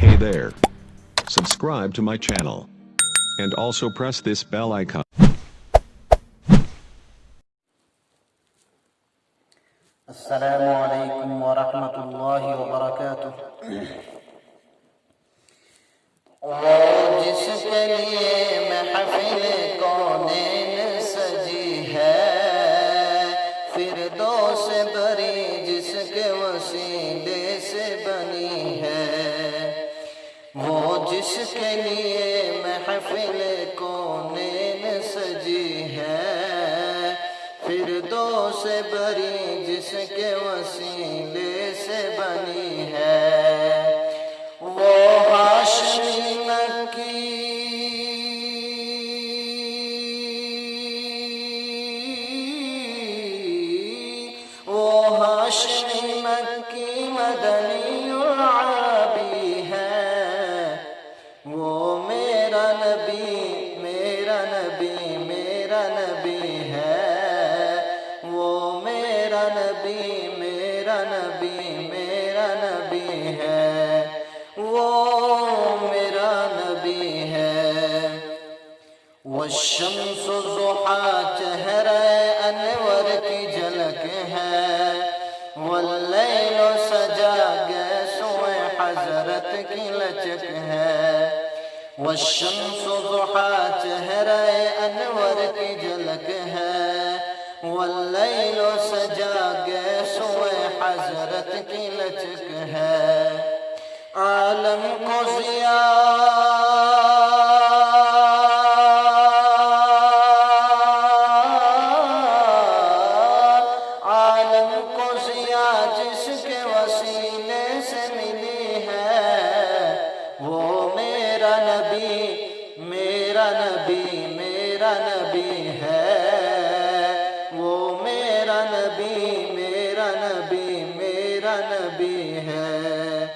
Hey there. Subscribe to my channel. And also press this bell icon. السلام علیکم ورحمۃ اللہ وبرکاتہ۔ وہ جس کے لیے محفل کونین سجی ہے، فردوس بری جس کے وسیلے سے بنی ہے، وہ جس کے لیے محفل کونین سجی ہے، فردوس بری جس کے وسیلے سے بنی ہے، وہ ہاشمی مکی مدنی عربی ہے، وہ میرا نبی میرا نبی میرا نبی ہے، وہ میرا نبی میرا نبی میرا نبی ہے، وہ میرا نبی ہے۔ والشمس ضحا چہرہ انور کی جھلک ہے، واللیل سجا گیسوئے حضرت کی لچک ہے، والشمس ضحا چہرہ انور کی جھلک ہے، واللیل سجا گیسوئے حضرت کی لچک ہے، عالم کو جس کے وسیلے سے ملی ہے، وہ میرا نبی میرا نبی میرا نبی ہے، وہ میرا نبی میرا نبی میرا نبی ہے،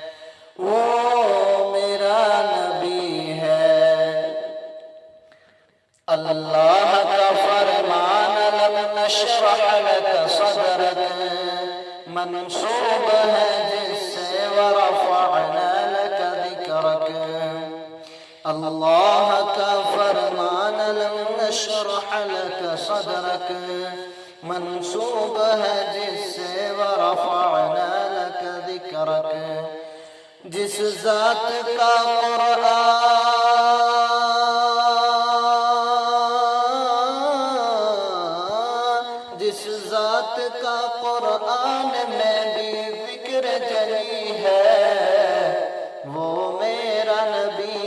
وہ میرا نبی ہے۔ اللہ کا فرمان لم نشرح لك صدرك منصوب ہے جس سے ورفعنا لك ذکرك، اللہ کا فرمان لم نشرح لك صدرك منصوب ہے جس سے ورفعنا لك ذکرك، جس ذات کا قرآن جس ذات کا قرآن میں بھی ذکر جلی ہے، وہ میرا نبی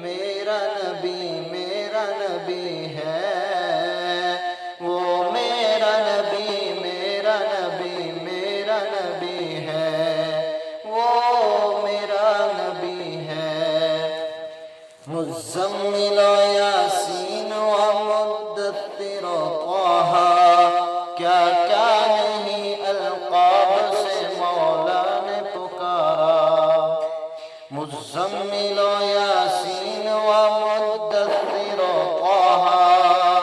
میرا نبی میرا نبی ہے، وہ میرا نبی میرا نبی میرا نبی ہے، وہ میرا نبی ہے۔ مزمل و یاسین و مدثر و طٰہٰ، کیا کیا نہیں القاب سے مولا نے پکارا، مزمل و یاسین و مدثر و طٰہٰ،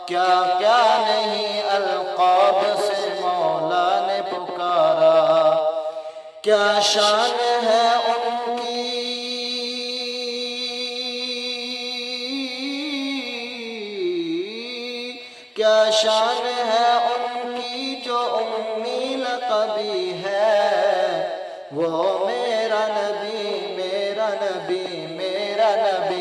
کیا کیا نہیں القاب سے مولا نے پکارا، کیا شان ہے ان کی کیا شان ہے ان کی جو امی لقبی ہے، وہ میرا نبی میرا نبی میرا نبی